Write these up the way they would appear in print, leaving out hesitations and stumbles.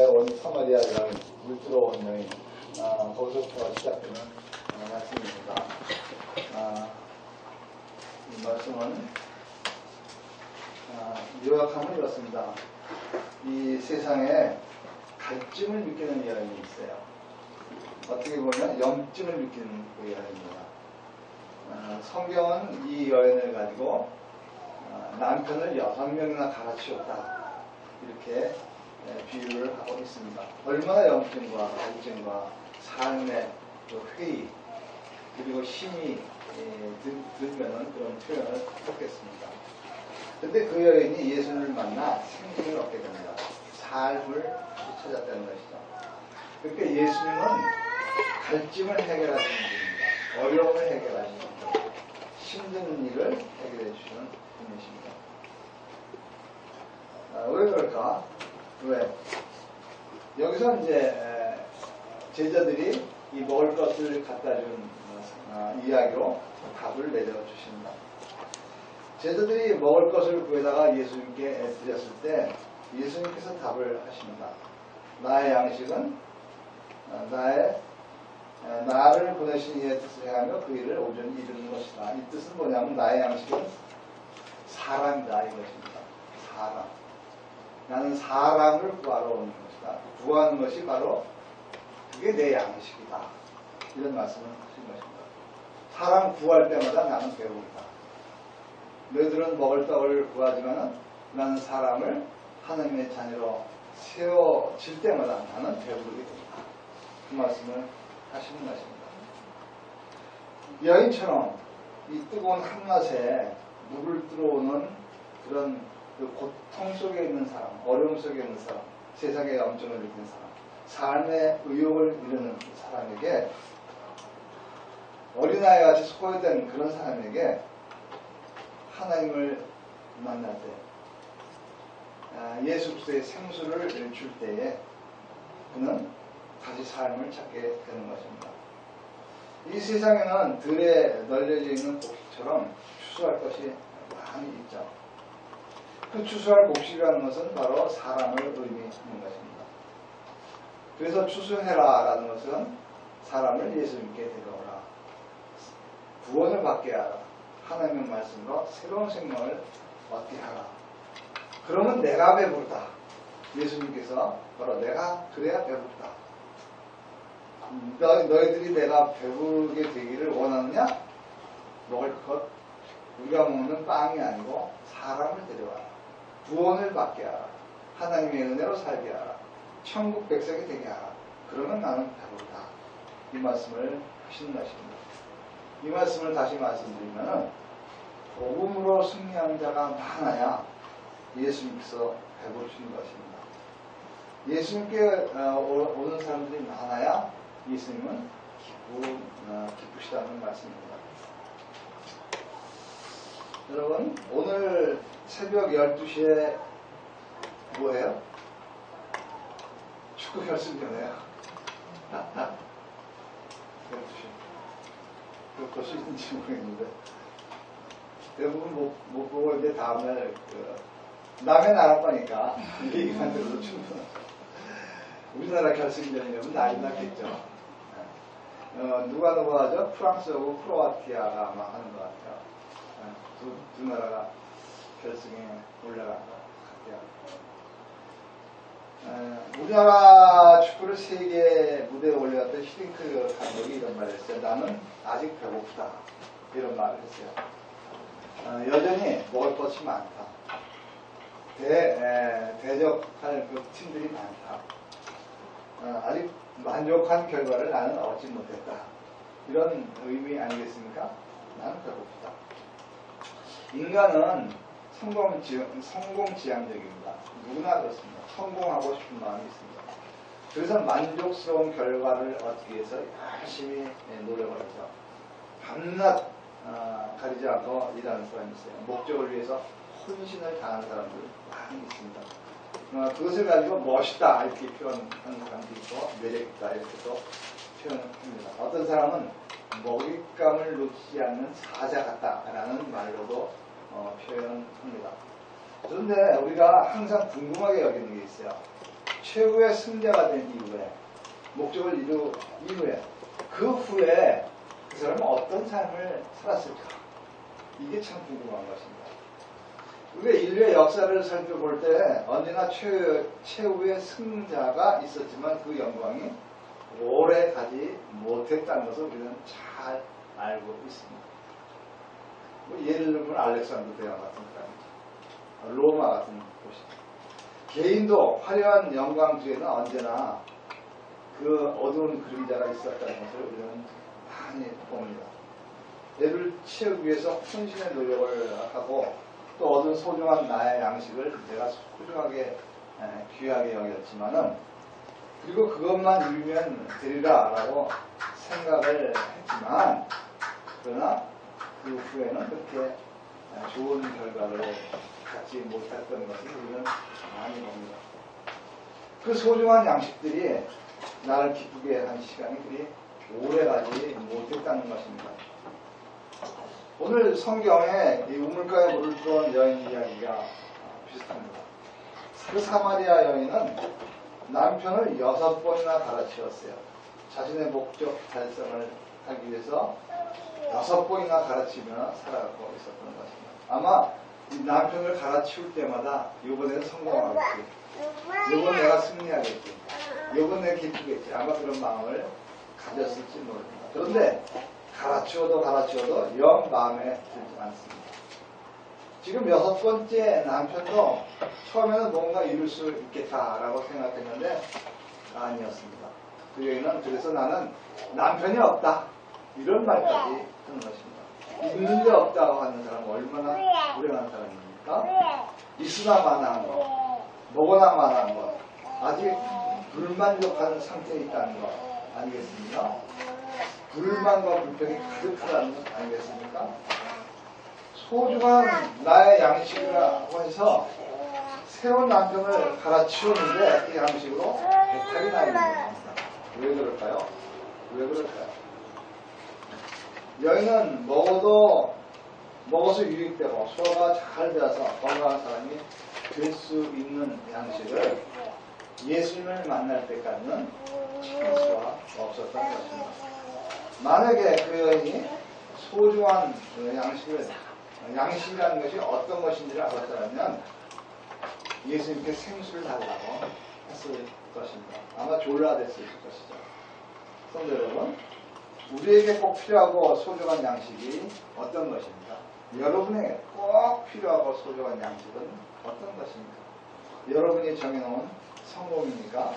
온 사마리아를 물 들어온 여인, 거기서부터 시작되는 말씀입니다. 이 말씀은 요약하면 이렇습니다. 이 세상에 갈증을 느끼는 여인이 있어요. 어떻게 보면 염증을 느끼는 그 여인입니다. 성경은 이 여인을 가지고 남편을 6명이나 갈아치웠다, 이렇게 비유를 하고 있습니다. 얼마나 염증과 갈증과 삶의 회의 그리고 힘이 들면은 그런 표현을 했겠습니다. 근데 그 여인이 예수를 만나 생명을 얻게 됩니다. 삶을 찾았다는 것이죠. 그러니까 예수님은 갈증을 해결하시는 분입니다. 어려움을 해결하시는 분, 힘든 일을 해결해 주시는 분이십니다. 왜 그럴까? 왜? 여기서 이제 제자들이 이 먹을 것을 갖다 준 이야기로 답을 내려주십니다. 제자들이 먹을 것을 구해다가 예수님께 드렸을 때 예수님께서 답을 하십니다. 나의 양식은 나를 보내신 이의 뜻을 행하며 그 일을 온전히 이루는 것이다. 이 뜻은 뭐냐면 나의 양식은 사람이다, 이것입니다. 사람. 나는 사람을 구하러 오는 것이다. 구하는 것이 바로 그게 내 양식이다, 이런 말씀을 하신 것입니다. 사람 구할 때마다 나는 배부르다. 너희들은 먹을 떡을 구하지만은 나는 사람을 하나님의 자녀로 세워질 때마다 나는 배부르게 된다. 그 말씀을 하시는 것입니다. 여인처럼 이 뜨거운 한낮에 물을 들어오는 그런 그 고통 속에 있는 사람, 어려움 속에 있는 사람, 세상의 염증을 느끼는 사람, 삶의 의욕을 이루는 사람에게, 어린아이같이 소외된 그런 사람에게 하나님을 만날 때, 예수 그리스도의 생수를 줄 때에 그는 다시 삶을 찾게 되는 것입니다. 이 세상에는 들에 널려져 있는 곡식처럼 추수할 것이 많이 있죠. 그 추수할 곡식이라는 것은 바로 사람을 의미하는 것입니다. 그래서 추수해라 라는 것은 사람을 예수님께 데려오라, 구원을 받게 하라, 하나님의 말씀으로 새로운 생명을 얻게 하라. 그러면 내가 배부르다. 예수님께서 바로 내가 그래야 배부르다. 너희들이 내가 배부르게 되기를 원하느냐? 먹을 것, 우리가 먹는 빵이 아니고 사람을 데려와라. 구원을 받게 하라. 하나님의 은혜로 살게 하라. 천국 백성이 되게 하라. 그러면 나는 배부르다. 이 말씀을 하시는 것입니다. 이 말씀을 다시 말씀드리면은, 복음으로 승리하는 자가 많아야 예수님께서 배부르시는 것입니다. 예수님께 오는 사람들이 많아야 예수님은 기쁘시다는 말씀입니다. 여러분, 오늘 새벽 12시에 뭐예요? 축구 결승전이에요. 12시. 그거 볼 수 있는지 모르겠는데, 대부분 못 보고 이제 다음날 남의 나라 거니까 얘기만 들어도 충분해. 우리나라 결승전이라면 난리 났겠죠. 누가 하죠? 프랑스하고 크로아티아가 아마 하는 것 같아요. 두 나라가 결승에 올라간 것 같아요. 우리나라 축구를 세계 무대에 올려왔던 히딩크 감독이 이런 말을 했어요. 나는 아직 배고프다, 이런 말을 했어요. 여전히 먹을 것이 많다. 대적할 그 팀들이 많다. 아직 만족한 결과를 나는 얻지 못했다. 이런 의미 아니겠습니까? 나는 배고프다. 인간은 성공지향적입니다. 누구나 그렇습니다. 성공하고 싶은 마음이 있습니다. 그래서 만족스러운 결과를 얻기 위해서 열심히 노력을 하죠. 밤낮 가리지 않고 일하는 사람이 있어요. 목적을 위해서 헌신을 다하는 사람들 많이 있습니다. 그것을 가지고 멋있다, 이렇게 표현하는 사람도 있고, 매력있다, 이렇게 또 표현합니다. 어떤 사람은 먹잇감을 놓치지 않는 사자 같다라는 말로도 표현합니다. 그런데 우리가 항상 궁금하게 여기는 게 있어요. 최후의 승자가 된 이후에, 목적을 이룬 이후에, 그 후에 그 사람은 어떤 삶을 살았을까? 이게 참 궁금한 것입니다. 우리가 인류의 역사를 살펴볼 때 언제나 최후의 승자가 있었지만 그 영광이 오래 가지 못했다는 것을 우리는 잘 알고 있습니다. 예를 들면 알렉산더 대왕 같은 사람, 로마 같은 곳이죠. 개인도 화려한 영광 뒤에는 언제나 그 어두운 그림자가 있었다는 것을 우리는 많이 봅니다. 애를 채우기 위해서 혼신의 노력을 하고 또 얻은 소중한 나의 양식을 내가 소중하게 귀하게 여겼지만은, 그리고 그것만 이루면 되리라 라고 생각을 했지만, 그러나 그 후에는 그렇게 좋은 결과를 갖지 못했던 것을 우리는 많이 봅니다. 그 소중한 양식들이 나를 기쁘게 한 시간이 그리 오래가지 못했다는 것입니다. 오늘 성경에 이 우물가에 물을 부은 여인 이야기가 비슷합니다. 그 사마리아 여인은 남편을 6번이나 갈아치웠어요. 자신의 목적 달성을 하기 위해서 6번이나 갈아치며 살아가고 있었던 것입니다. 아마 이 남편을 갈아치울 때마다 이번에는 성공하겠지, 이번 내가 승리하겠지, 이번 내가 기쁘겠지, 아마 그런 마음을 가졌을지 모릅니다. 그런데 갈아치워도 영 마음에 들지 않습니다. 지금 6번째 남편도 처음에는 뭔가 이룰 수 있겠다라고 생각했는데 아니었습니다. 그 여인은 그래서 나는 남편이 없다, 이런 말까지 하는 것입니다. 있는데 없다고 하는 사람은 얼마나 불행한 사람입니까? 있으나 마나한 것, 먹으나 마나한 것, 아직 불만족한 상태에 있다는 것 아니겠습니까? 불만과 불평이 가득하다는 것 아니겠습니까? 소중한 나의 양식이라고 해서 새로운 남편을 갈아치우는데 그 양식으로 배탈이 나 있는 겁니다. 왜 그럴까요? 왜 그럴까요? 여인은 먹어서 유익되고 소화가 잘 되어서 건강한 사람이 될 수 있는 양식을 예수님을 만날 때까지는 찾을 수가 없었던 것입니다. 만약에 그 여인이 소중한 양식이라는 것이 어떤 것인지를 알았다면 예수님께 생수를 달라고 했을 것입니다. 아마 졸라댔을 것이죠. 성도 여러분, 우리에게 꼭 필요하고 소중한 양식이 어떤 것입니까? 여러분에게 꼭 필요하고 소중한 양식은 어떤 것입니까? 여러분이 정해놓은 성공입니까?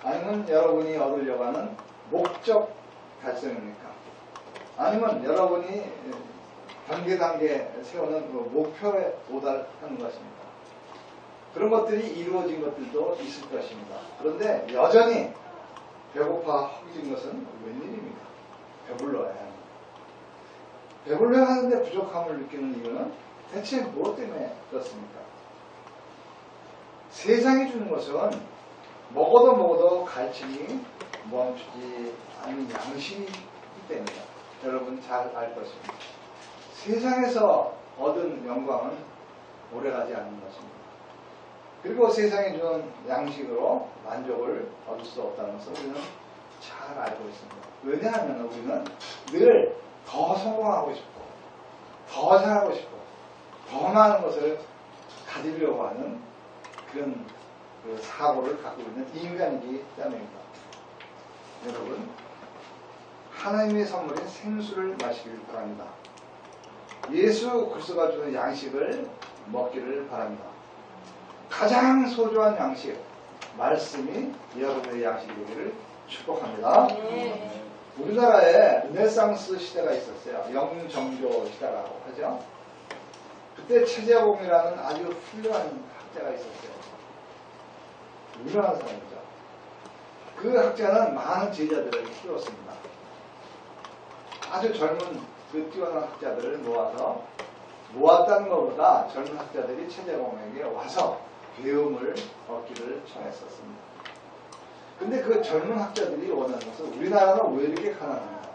아니면 여러분이 얻으려고 하는 목적 달성입니까? 아니면 여러분이 단계 세우는 그 목표에 도달하는 것입니까? 그런 것들이 이루어진 것들도 있을 것입니다. 그런데 여전히 배고파 허기진 것은 웬일입니까? 배불러야 합니다. 배불러야 하는데 부족함을 느끼는 이유는 대체 무엇 때문에 그렇습니까? 세상이 주는 것은 먹어도 갈증이 멈추지 않는 양식이기 때문에 여러분 잘 알 것입니다. 세상에서 얻은 영광은 오래가지 않는 것입니다. 그리고 세상이 주는 양식으로 만족을 얻을 수 없다는 것을 우리는 잘 알고 있습니다. 왜냐하면 우리는 늘 더 성공하고 싶고, 더 잘하고 싶고, 더 많은 것을 가지려고 하는 그런 그 사고를 갖고 있는 인간이기 때문입니다. 여러분, 하나님의 선물인 생수를 마시길 바랍니다. 예수 그리스도가 주는 양식을 먹기를 바랍니다. 가장 소중한 양식, 말씀이 여러분의 양식이 되기를 축복합니다. 우리나라에 르네상스 시대가 있었어요. 영정교 시대라고 하죠. 그때 최재봉이라는 아주 훌륭한 학자가 있었어요. 유명한 사람이죠. 그 학자는 많은 제자들을 키웠습니다. 아주 젊은 그 뛰어난 학자들을 모았다는 것보다 젊은 학자들이 최재봉에게 와서 배움을 얻기를 청했었습니다. 근데 그 젊은 학자들이 원하는 것은 우리나라는 왜 이렇게 가난한가?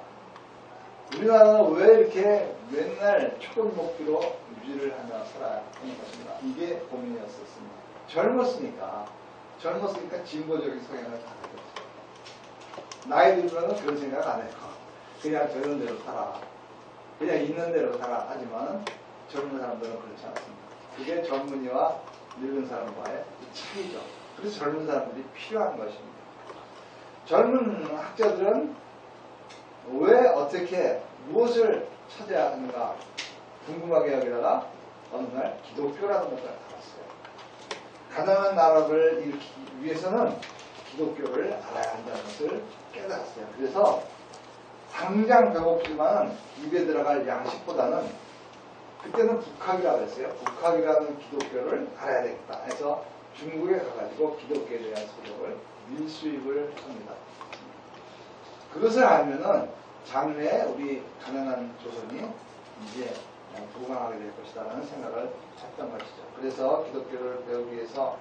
우리나라는 왜 이렇게 맨날 초돈 먹기로 유지를 하며 살아야 하는 것인가? 이게 고민이었었습니다. 젊었으니까 젊었으니까 진보적인 성향을 가졌죠. 나이 들면은 그런 생각 안 해요. 그냥 되는 대로 살아. 그냥 있는 대로 살아. 하지만 젊은 사람들은 그렇지 않습니다. 그게 젊은이와 늙은 사람과의 차이죠. 그래서 젊은 사람들이 필요한 것입니다. 젊은 학자들은 왜 어떻게 무엇을 찾아야 하는가 궁금하게 여기다가 어느 날 기독교라는 것을 알았어요. 가난한 나라를 일으키기 위해서는 기독교를 알아야 한다는 것을 깨달았어요. 그래서 당장 배고프지만 입에 들어갈 양식보다는 그때는 북학이라고 했어요. 북학이라는 기독교를 알아야 되겠다 해서 중국에 가가지고 기독교에 대한 소득을 밀수입을 합니다. 그것을 알면은 장래에 우리 가난한 조선이 이제 부강하게 될 것이다라는 생각을 했던 것이죠. 그래서 기독교를 배우기 위해서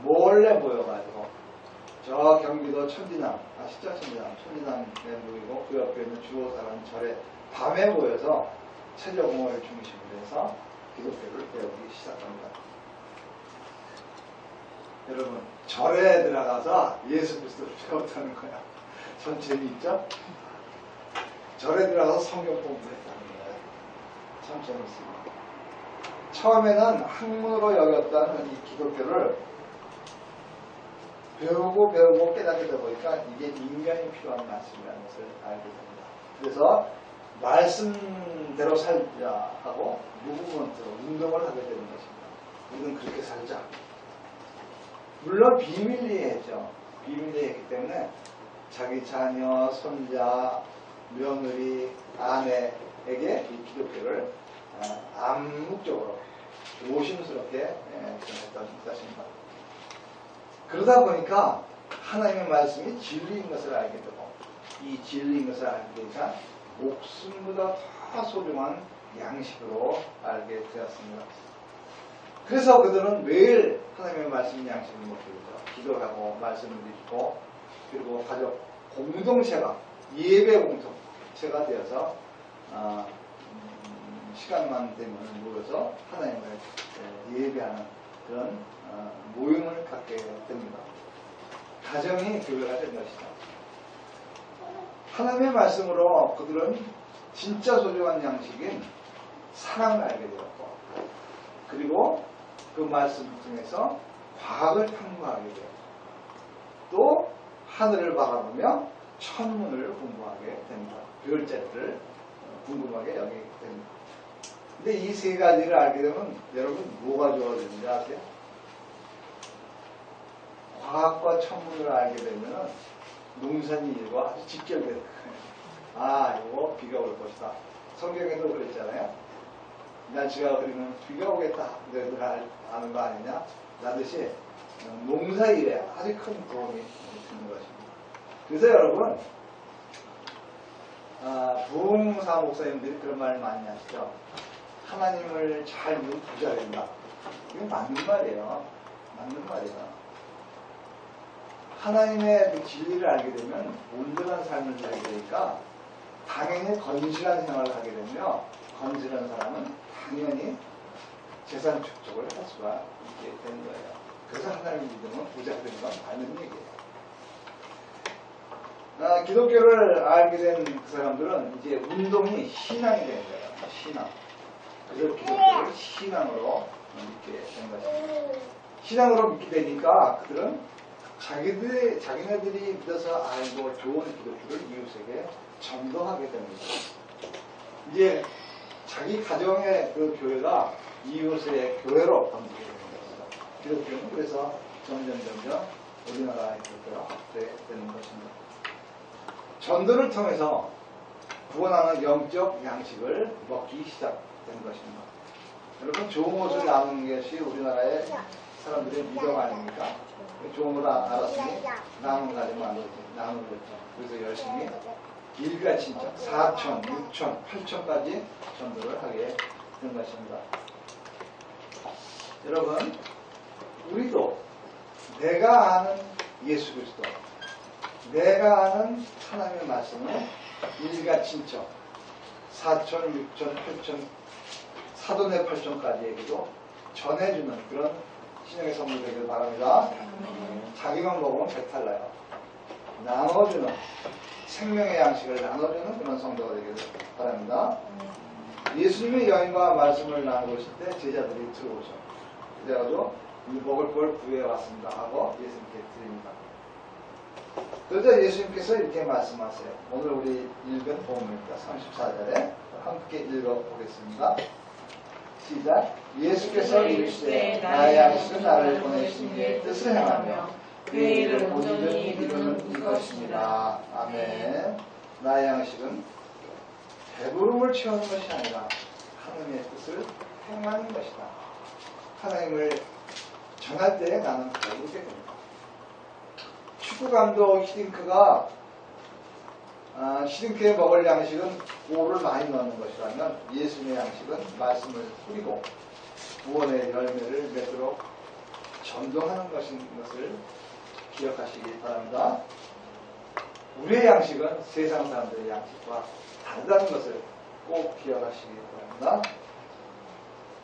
몰래 모여가지고 저 경기도 천지남, 아시죠? 천지남에 모이고 그 옆에 있는 주호사라는 절에 밤에 모여서 체조공을 중심으로 해서 기독교를 배우기 시작합니다. 여러분, 절에 들어가서 예수 그리스도를 배웠다는 거야. 전 재미있죠? 절에 들어가서 성경 공부했다는 거예요. 참 재밌습니다. 처음에는 학문으로 여겼다는 이 기독교를 배우고 깨닫게 되다 보니까 이게 인간이 필요한 말씀이라는 것을 알게 됩니다. 그래서 말씀대로 살자 하고 무브먼트로 운동을 하게 되는 것입니다. 우리는 그렇게 살자. 물론 비밀리에했죠. 비밀리에했기 때문에 자기 자녀, 손자, 며느리, 아내에게 이 기독교를 암묵적으로 조심스럽게 전했던 것입니다. 그러다 보니까 하나님의 말씀이 진리인 것을 알게 되고 이 진리인 것을 알게 되니까 목숨보다 더 소중한 양식으로 알게 되었습니다. 그래서 그들은 매일 하나님의 말씀 양식을 먹게 되죠. 기도하고 말씀을 읽고 그리고 가족 공동체가 예배 공동체가 되어서 시간만 되면 모여서 하나님을 예배하는 그런 모임을 갖게 됩니다. 가정이 교회가 된 것이죠. 하나님의 말씀으로 그들은 진짜 소중한 양식인 사랑을 알게 되었고 그리고 그 말씀 통해서 과학을 탐구하게 되었고 또 하늘을 바라보며 천문을 공부하게 됩니다. 별자리를 궁금하게 여기게 됩니다. 근데 이 세 가지를 알게 되면 여러분 뭐가 좋아지는지 아세요? 과학과 천문을 알게 되면 농산 일과 아주 직결되는 거예요. 아, 이거 비가 올 것이다. 성경에도 그랬잖아요. 날씨가 흐리면 비가 오겠다. 너희들 아는 거 아니냐? 라듯이 농사일에 아주 큰 도움이 되는 것입니다. 그래서 여러분, 부흥사 목사님들이 그런 말 많이 하시죠. 하나님을 잘 믿으면 부자 된다. 이건 맞는 말이에요. 맞는 말이에요. 하나님의 그 진리를 알게 되면 온전한 삶을 살게 되니까 당연히 건실한 생활을 하게 되며 건실한 사람은 당연히 재산 축적을 할 수가 있게 되는 거예요. 그래서 하나님을 믿으면 부자가 되는 건 맞는 얘기예요. 기독교를 알게 된 그 사람들은 이제 운동이 신앙이 되는 거예요. 신앙. 그래서 기독교를 신앙으로 믿게 된 것입니다. 신앙으로 믿게 되니까 그들은 자기네들이 믿어서 알고 좋은 기독교를 이웃에게 전도하게 됩니다. 이제 자기 가정의 그 교회가 이웃의 교회로 번지게 되는 것입니다. 기독교는 그래서 점점 우리나라의 기독교가 확대되는 것입니다. 전도를 통해서 구원하는 영적 양식을 먹기 시작된 것입니다. 여러분 좋은 것을 나누는 것이 우리나라의 사람들의 미덕 아닙니까? 좋은 걸 알았으니 나눔 가지면 나누겠죠. 그래서 열심히 일가친척 4천, 6천, 8천까지 전도를 하게 된 것입니다. 여러분 우리도 내가 아는 예수 그리스도 내가 아는 하나님의 말씀을 일가친척 4천, 6천, 8천 사돈의 8천까지에게도 전해주는 그런 신앙의 선물 되길 바랍니다. 자기만 먹으면 배탈 나요. 나눠주는, 생명의 양식을 나눠주는 그런 성도가 되길 바랍니다. 예수님의 여인과 말씀을 나누고 있을 때 제자들이 들어오죠. 그래가지고 먹을 걸 구해왔습니다 하고 예수님께 드립니다. 그러자 예수님께서 이렇게 말씀하세요. 오늘 우리 읽은 본문입니다. 34절에 함께 읽어보겠습니다. 시작. 예수께서 이르시되 나의 양식은 나를 보내신 이의 뜻을 행하며 그의 일을 온전히 이루는 이것입니다. 아멘. 나의 양식은 배부름을 채우는 것이 아니라 하나님의 뜻을 행하는 것이다. 하나님을 정할 때에 나는 배부르게 됩니다. 축구감독 히딩크가 히딩크에 먹을 양식은 고를 많이 넣는 것이라면 예수님의 양식은 말씀을 뿌리고 구원의 열매를 맺도록 전도하는 것인 것을 기억하시기 바랍니다. 우리의 양식은 세상 사람들의 양식과 다르다는 것을 꼭 기억하시기 바랍니다.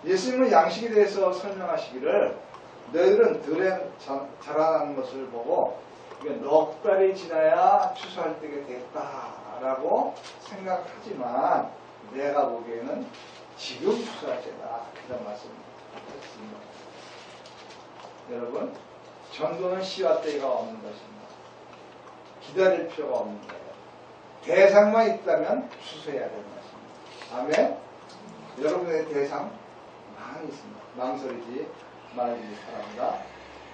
예수님은 양식에 대해서 설명하시기를 너희들은 들에 자라나는 것을 보고 넉 달이 지나야 추수할 때가 됐다라고 생각하지만 내가 보기에는 지금 추수할 때다. 이런 말씀을 했습니다. 여러분, 전도는 시와 때가 없는 것입니다. 기다릴 필요가 없는 거예요. 대상만 있다면 추수해야 되는 것입니다. 아멘. 여러분의 대상 많이 있습니다. 망설이지 말기 바랍니다.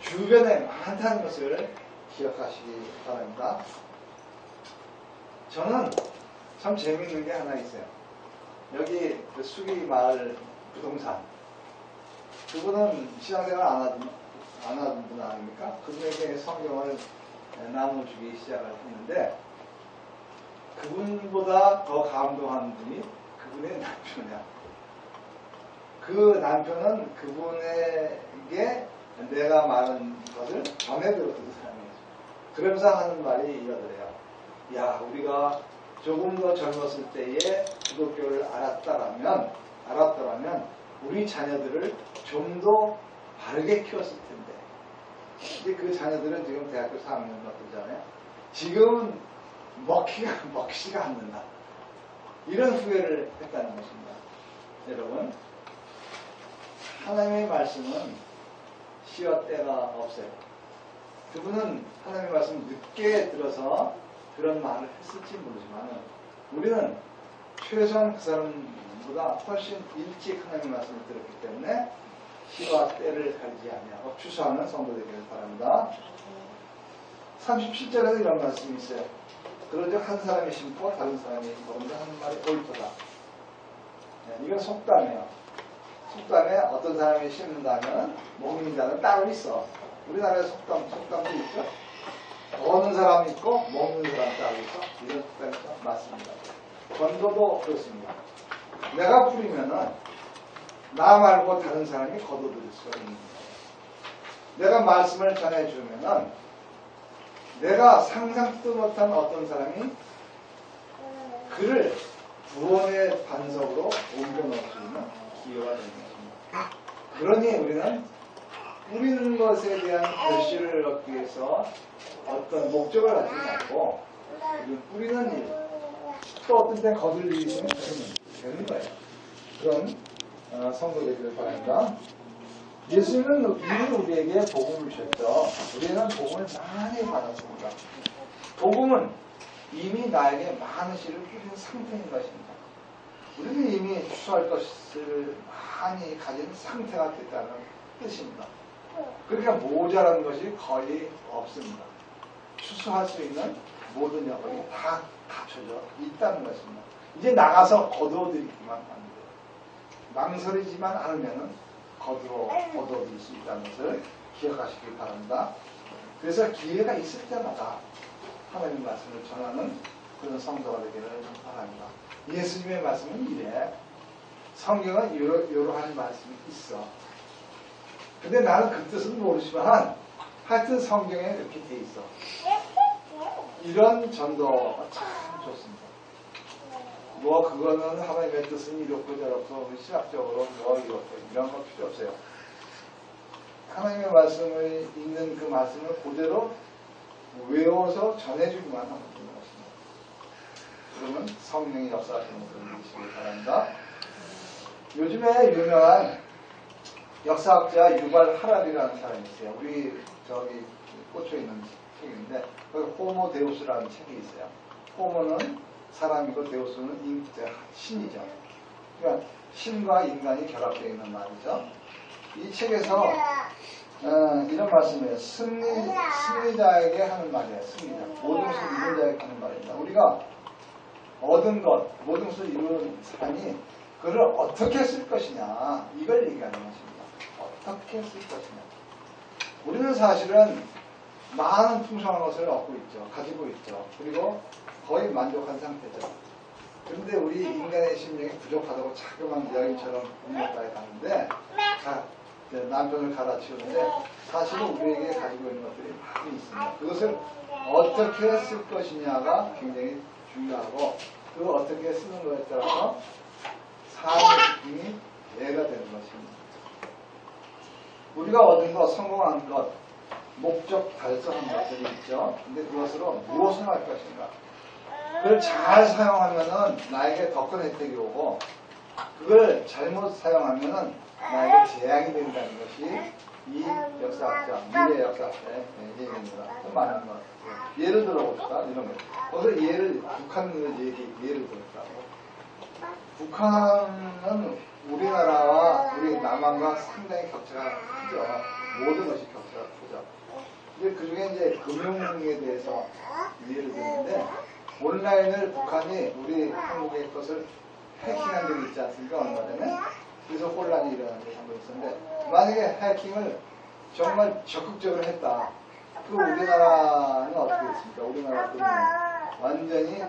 주변에 많다는 것을 기억하시기 바랍니다. 저는 참 재미있는 게 하나 있어요. 여기 그 수기마을 부동산, 그분은 신앙생활 안 하던 분 아닙니까? 그분에게 성경을 나눠주기 시작을 했는데 그분보다 더 감동한 분이 그분의 남편이야. 그 남편은 그분에게 내가 말한 것을 전해들었던 사람이에요. 그러면서 하는 말이 이러더래요. 야, 우리가 조금 더 젊었을 때에 기독교를 알았더라면 우리 자녀들을 좀 더 바르게 키웠을 텐데. 근데 그 자녀들은 지금 대학교 4학년 맞잖아요. 지금은 먹히지가 않는다. 이런 후회를 했다는 것입니다. 여러분, 하나님의 말씀은 시와 때가 없어요. 그분은 하나님의 말씀을 늦게 들어서 그런 말을 했을지 모르지만 우리는 최소한 그 사람보다 훨씬 일찍 하나님의 말씀을 들었기 때문에 시와 때를 가리지 아니하고 추수하는 성도 되기를 바랍니다. 37절에도 이런 말씀이 있어요. 그러즉 한 사람이 심고 다른 사람이 먹는다 하는 말이 옳도다. 이건 속담이에요. 속담에 어떤 사람이 심는다면 먹는 자는 따로 있어. 우리나라에 속담도 있죠. 먹는 사람이 있고 먹는 사람 따로 있어. 이런 속담이 맞습니다. 전도도 그렇습니다. 내가 뿌리면은 나 말고 다른 사람이 거둬들일 수가 있는 거예요. 내가 말씀을 전해주면은 내가 상상도 못한 어떤 사람이 그를 구원의 반석으로 옮겨놓을 수 있는 기회가 되는 것입니다. 그러니 우리는 뿌리는 것에 대한 결실을 얻기 위해서 어떤 목적을 가지지 말고 뿌리는 일, 또 어떤 때 거둘 일이 있으면 되는 거예요. 그런 성도 되기를 바랍니다. 예수님은 이미 우리에게 복음을 주셨죠. 우리는 복음을 많이 받았습니다. 복음은 이미 나에게 많은 씨를 뿌린 상태인 것입니다. 우리는 이미 추수할 것을 많이 가진 상태가 됐다는 뜻입니다. 그러니까 모자란 것이 거의 없습니다. 추수할 수 있는 모든 여건이 다 갖춰져 있다는 것입니다. 이제 나가서 거두어드리기만 합니다. 망설이지만 않으면 거두어드릴 수 있다는 것을 기억하시기 바랍니다. 그래서 기회가 있을 때마다 하나님 말씀을 전하는 그런 성도가 되기를 바랍니다. 예수님의 말씀은 이래. 성경은 이러한 말씀이 있어. 근데 나는 그 뜻은 모르지만 하여튼 성경에 이렇게 돼 있어. 이런 전도가 참 좋습니다. 뭐 그거는 하나님의 뜻은 이렇고 저렇고 시학적으로 뭐 이렇고 이런 거 필요 없어요. 하나님의 말씀을 읽는 그 말씀을 그대로 외워서 전해주기만 하면 되는 것입니다. 그러면 성령이 역사하시는 것을 믿으시기 바랍니다. 요즘에 유명한 역사학자 유발 하라리라는 사람이 있어요. 우리 저기 꽂혀 있는 책인데 거기 호모 데우스라는 책이 있어요. 호모는 사람이고 데우스는 신이죠. 그러니까 신과 인간이 결합되어 있는 말이죠. 이 책에서 이런 말씀이에요. 승리자에게 하는 말이에요. 승리자. 모든 것을 이룬 자에게 하는 말입니다. 우리가 얻은 것, 모든 것을 이룬 사람이 그걸 어떻게 쓸 것이냐, 이걸 얘기하는 것입니다. 어떻게 쓸 것이냐. 우리는 사실은 많은 풍성한 것을 얻고 있죠. 가지고 있죠. 그리고 거의 만족한 상태죠. 그런데 우리 인간의 심령이 부족하다고 자그마한 여인처럼 운명가에 가는데 남편을 갈아치우는데 사실은 우리에게 가지고 있는 것들이 많이 있습니다. 그것을 어떻게 쓸 것이냐가 굉장히 중요하고 그걸 어떻게 쓰는 것에 따라서 삶의 기쁨이 예가 되는 것입니다. 우리가 얻은 것, 성공한 것, 목적 달성한 것들이 있죠. 근데 그것으로 무엇을 할 것인가? 그걸 잘 사용하면은 나에게 더 큰 혜택이 오고 그걸 잘못 사용하면은 나에게 재앙이 된다는 것이 이 역사학자, 미래 역사학자의 얘기입니다. 좀 많은 것. 예를 들어봅시다. 이런 거. 거기서 예를, 북한을 예를 들었다고. 북한은 우리나라와 우리 남한과 상당히 격차가 크죠. 모든 것이 격차가 크죠. 근데 그 중에 이제 금융에 대해서 예를 드는데 온라인을 북한이 우리 한국의 것을 해킹한 적이 있지 않습니까? 얼마 전에. 그래서 혼란이 일어난 적이 한 번 있었는데 만약에 해킹을 정말 적극적으로 했다. 그 우리나라는 어떻게 됐습니까? 우리나라 돈은 완전히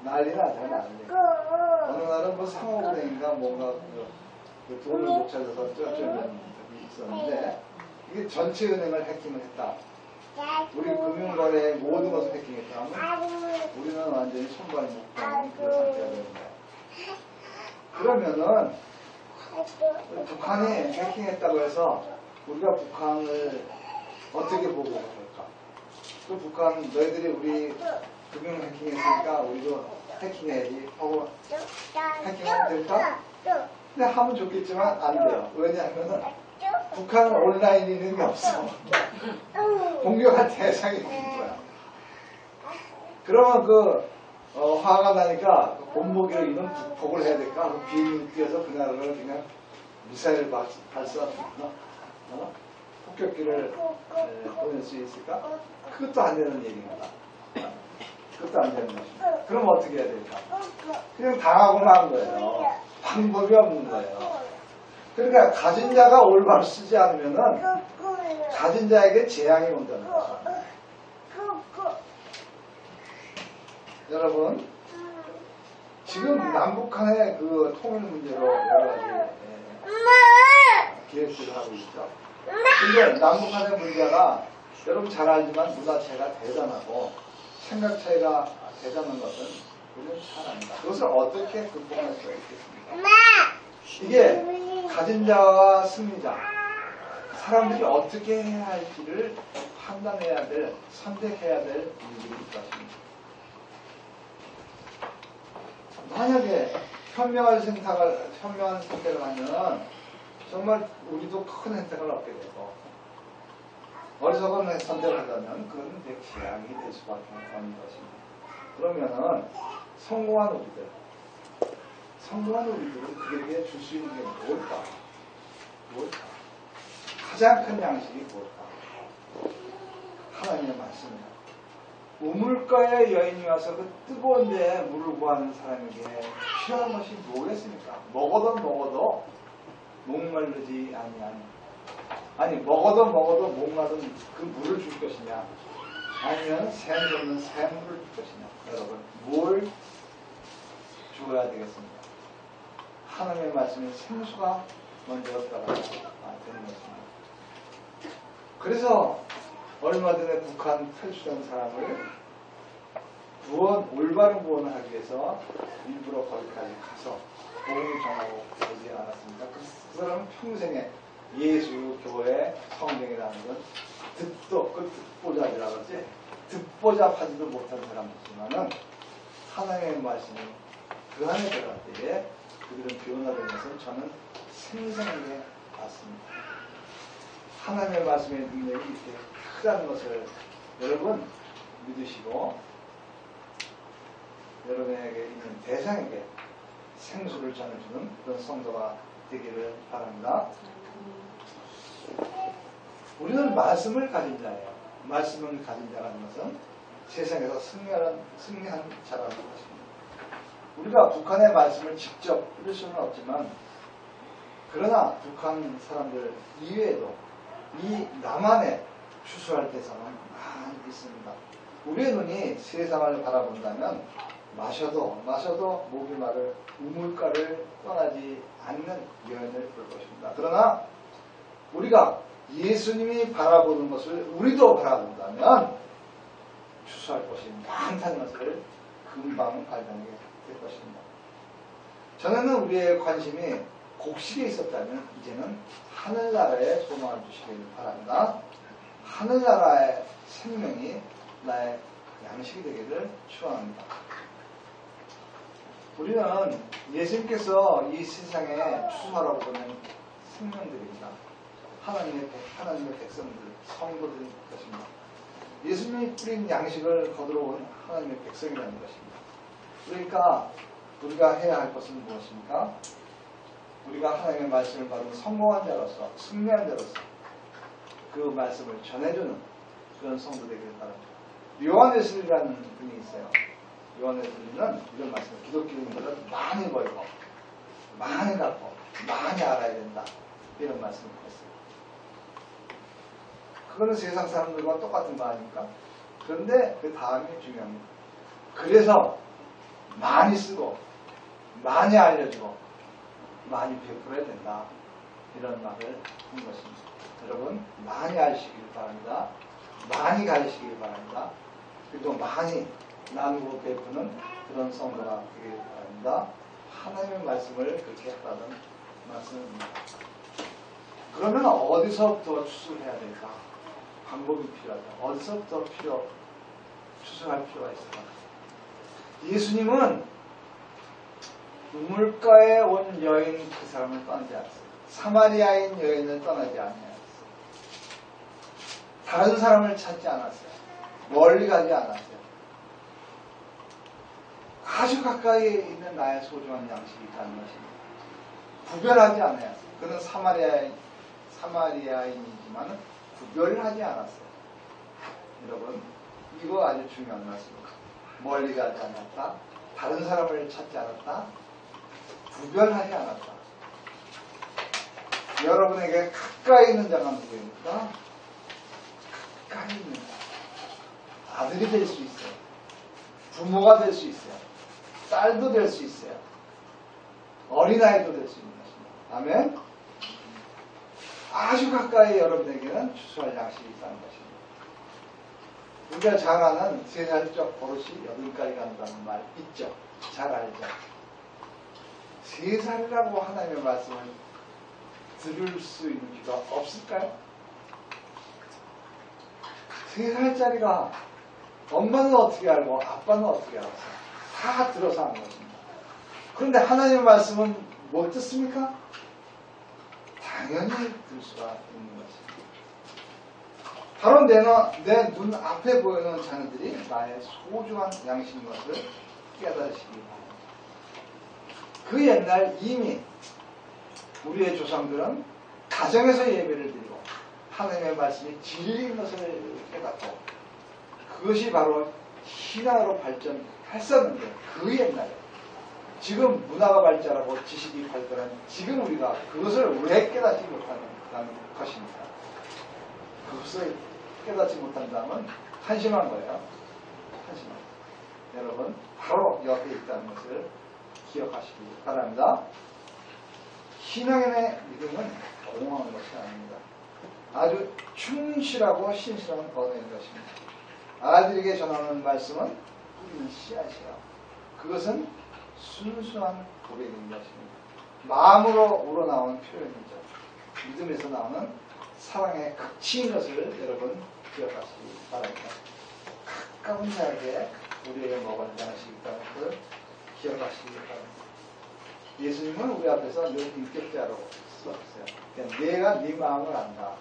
난리 나죠. 난리. 어느 날은 뭐 상호은행인가 뭔가 그 돈을 못 찾아서 쩔쩔매는 적이 있었는데 이게 전체 은행을 해킹을 했다. 우리 금융거래 모든 것을 해킹했다 하면 우리는 완전히 손발이 묶여있는 그런 상태가 됩니다. 그러면은 북한이 해킹했다고 해서 우리가 북한을 어떻게 보고 그럴까? 그 북한 너희들이 우리 금융 해킹했으니까 우리도 해킹해야지 하고 해킹하면 될까? 근데 하면 좋겠지만 안 돼요. 왜냐하면은 북한은 온라인이 있는 게 없어. 공격할 대상이 있는 거야. 그러면 화가 나니까 본보기로 이런 북폭을 해야 될까? 비행기 뛰어서 그 나라를 그냥 미사일 발사하거나 폭격기를 보낼 수 있을까? 그것도 안 되는 얘기입니다. 그것도 안 되는 것입니다. 그럼 어떻게 해야 될까? 그냥 당하고 만 거예요. 방법이 없는 거예요. 그러니까 가진 자가 올바로 쓰지 않으면은 가진 자에게 재앙이 온다는 거죠. 여러분, 지금 남북한의 그 통일 문제로 여러 가지 기획들을 하고 있죠. 근데 남북한의 문제가 여러분 잘 알지만 문화 차이가 대단하고 생각 차이가 대단한 것은 우리는 잘 압니다. 그것을 어떻게 극복할 수가 있겠습니까? 이게 가진 자와 승리자, 사람들이 어떻게 해야 할지를 판단해야 될, 선택해야 될 일들이 있습니다. 만약에 현명한 선택을 하면 정말 우리도 큰 혜택을 얻게 되고 어리석은 선택을 하려면 그건 재앙이 될 수밖에 없는 것입니다. 그러면은 성공한 우리들은 그에게 줄 수 있는 게 뭘까? 가장 큰 양식이 뭘까? 하나님의 말씀입니다. 우물가에 여인이 와서 그 뜨거운 데에 물을 구하는 사람에게 필요한 것이 뭐겠습니까? 먹어도 목마르지 아니하니. 아니 먹어도 목마른 그 물을 줄 것이냐, 아니면 샘 없는 샘물을 줄 것이냐. 여러분 뭘 주어야 되겠습니까? 하나님의 말씀에 생수가 먼저 따라야 되는 것입니다. 그래서 얼마 전에 북한 탈출한 사람을 올바른 구원을 하기 위해서 일부러 거기까지 가서 복음을 전하고 오지 않았습니까? 그 사람은 평생에 예수 교회 성경이라는 건 듣도 그 듣보잡이라고 그러지, 듣보잡하지도 못한 사람들이지만은 하나님의 말씀이 그 안에 들어갈 때에 그들은 변화되는 것은 저는 생생하게 봤습니다. 하나님의 말씀의 능력이 이렇게 크다는 것을 여러분 믿으시고 여러분에게 있는 대상에게 생수를 전해주는 그런 성도가 되기를 바랍니다. 우리는 말씀을 가진 자예요. 말씀을 가진 자라는 것은 세상에서 승리한 자라는 것입니다. 우리가 북한의 말씀을 직접 읽을 수는 없지만 그러나 북한 사람들 이외에도 이 남한에 추수할 대상은 많이 있습니다. 우리의 눈이 세상을 바라본다면 마셔도 목이 마를 우물가를 떠나지 않는 여인을 볼 것입니다. 그러나 우리가 예수님이 바라보는 것을 우리도 바라본다면 추수할 것이 많다는 것을 금방 발견하게 될 것입니다. 전에는 우리의 관심이 곡식에 있었다면 이제는 하늘나라에 소망을 주시길 바랍니다. 하늘나라의 생명이 나의 양식이 되기를 축원합니다. 우리는 예수님께서 이 세상에 추수하라고 보낸 생명들입니다. 하나님의 백성들, 성도들인 것입니다. 예수님이 뿌린 양식을 거두러 온 하나님의 백성이라는 것입니다. 그러니까 우리가 해야 할 것은 무엇입니까? 우리가 하나님의 말씀을 받은 성공한 자로서, 승리한 자로서 그 말씀을 전해주는 그런 성도 되기를 바랍니다. 요한웨슬리라는 분이 있어요. 요한웨슬리는 이런 말씀을 기독교인들은 많이 벌고 많이 갖고 많이 알아야 된다 이런 말씀을 했어요. 그거는 세상 사람들과 똑같은 거 아닙니까? 그런데 그 다음이 중요합니다. 그래서 많이 쓰고 많이 알려주고 많이 베풀어야 된다 이런 말을 한 것입니다. 여러분 많이 아시길 바랍니다. 많이 가르치길 바랍니다. 그리고 많이 나누고 베푸는 그런 성도가 되길 바랍니다. 하나님의 말씀을 그렇게 하라는 말씀입니다. 그러면 어디서부터 추수를 해야 될까? 방법이 필요하죠. 어디서부터 추수할 필요가 있을까? 예수님은 우물가에 온 여인 그 사람을 떠나지 않았어요. 사마리아인 여인을 떠나지 않았어요. 다른 사람을 찾지 않았어요. 멀리 가지 않았어요. 아주 가까이 있는 나의 소중한 양식이 있다는 것입니다. 구별하지 않아요. 그는 사마리아인이지만 구별을 하지 않았어요. 여러분 이거 아주 중요한 말씀입니다. 멀리 가지 않았다. 다른 사람을 찾지 않았다. 구별하지 않았다. 여러분에게 가까이 있는 자가 누구입니까? 가까이 있는 자. 아들이 될 수 있어요. 부모가 될 수 있어요. 딸도 될 수 있어요. 어린아이도 될 수 있는 것입니다. 아멘? 아주 가까이 여러분에게는 추수할 양식이 있다는 것입니다. 우리가 잘 아는 3살적 버릇이 8가지 간다는 말 있죠? 잘 알죠? 3살이라고 하나님의 말씀을 들을 수 있는 기가 없을까요? 3살짜리가 엄마는 어떻게 알고 아빠는 어떻게 알았어요? 다 들어서 하는 것입니다. 그런데 하나님의 말씀은 못 듣습니까? 당연히 들 수가 있는 것입니다. 바로 내 눈 앞에 보이는 자녀들이 나의 소중한 양식인 것을 깨달으시기 바랍니다. 그 옛날 이미 우리의 조상들은 가정에서 예배를 드리고 하나님의 말씀이 진리인 것을 깨닫고 그것이 바로 신앙으로 발전했었는데 그 옛날에 지금 문화가 발전하고 지식이 발전한 지금 우리가 그것을 왜 깨닫지 못하는 것입니다. 그것을 깨닫지 못한다면 한심한 거예요. 한심한 거예요. 여러분 바로 옆에 있다는 것을 기억하시기 바랍니다. 신앙인의 믿음은 공허한 것이 아닙니다. 아주 충실하고 신실한 언어인 것입니다. 아들에게 전하는 말씀은 뿌리는 씨앗이요. 그것은 순수한 고백인 것입니다. 마음으로 우러나온 표현이죠. 믿음에서 나오는 사랑의 극치인 것을 여러분 기억하시기 바랍니다. 가까운 자에게 우리에게 먹을 양식이 있다는 것을 기억하시기 바랍니다. 예수님은 우리 앞에서 늘 인격자로 쓰었어요. 그러니까 내가 네 마음을 안다.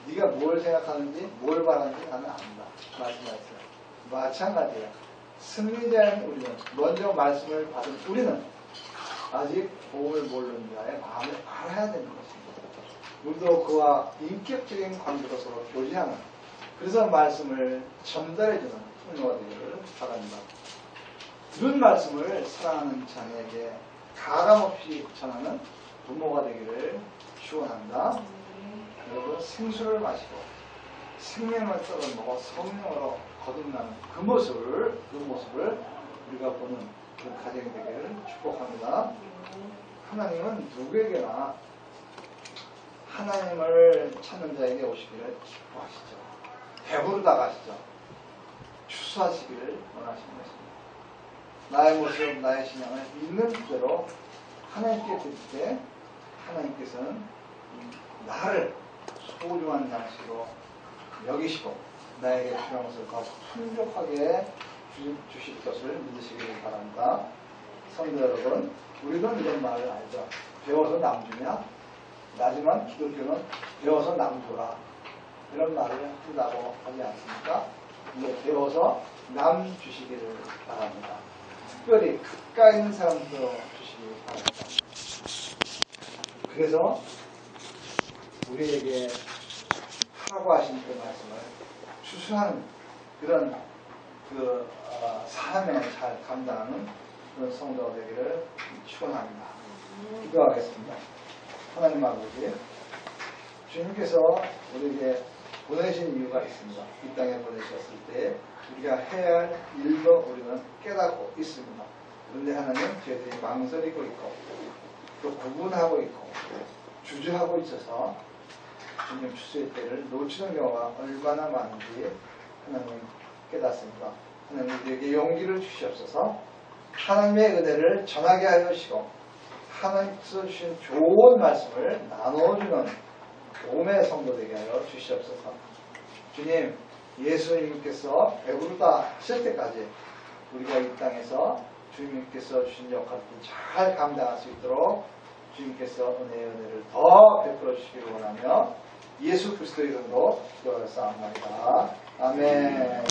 네가 뭘 생각하는지 뭘 바라는지 나는 안다. 말씀하셨어요. 마찬가지야. 승리자인 우리는, 먼저 말씀을 받은 우리는 아직 복음을 모르는 자의 마음을 알아야 되는 것입니다. 우리도 그와 인격적인 관계로 서로 교제하는, 그래서 말씀을 전달해주는 통로가 되기를 바랍니다. 이런 말씀을 사랑하는 자녀에게 가감없이 전하는 부모가 되기를 축원합니다. 여러분, 생수를 마시고 생명을 떡을 먹어 성령으로 거듭나는 그 모습을 우리가 보는 그 가정이 되기를 축복합니다. 하나님은 누구에게나 하나님을 찾는 자에게 오시기를 기뻐하시죠. 배부르다 가시죠. 추수하시기를 원하시는 것입니다. 나의 모습, 나의 신앙을 있는 그대로 하나님께 드릴 때 하나님께서는 나를 소중한 양식으로 여기시고 나에게 필요한 것을 더 풍족하게 주실 것을 믿으시기를 바랍니다. 성도 여러분, 우리는 이런 말을 알죠. 배워서 남 주냐? 나지만 기독교는 배워서 남 줘라. 이런 말을 한다고 하지 않습니까? 이제 배워서 남 주시기를 바랍니다. 특별히 가까이 있는 사람도 주시기 바랍니다. 그래서 우리에게 하라고 하신 그 말씀을 추수하는 그런 사명을 잘 감당하는 그런 성도가 되기를 축원합니다. 기도하겠습니다. 하나님 아버지, 주님께서 우리에게 보내신 이유가 있습니다. 이 땅에 보내셨을 때 우리가 해야 할 일도 우리는 깨닫고 있습니다. 그런데 하나님, 저희들이 망설이고 있고 또 구분하고 있고 주저하고 있어서 주님 추수의 때를 놓치는 경우가 얼마나 많은지 하나님 깨닫습니다. 하나님, 우리에게 용기를 주시옵소서. 하나님의 은혜를 전하게 하여 주시고 하나님께서 주신 좋은 말씀을 나눠주는 복음의 성도 되게 하여 주시옵소서. 주님, 예수님께서 배부르다 하실 때까지 우리가 이 땅에서 주님께서 주신 역할을 잘 감당할 수 있도록 주님께서 은혜를 더 베풀어 주시기를 원하며 예수 그리스도의 이름으로 기도하였사옵나이다. 아멘.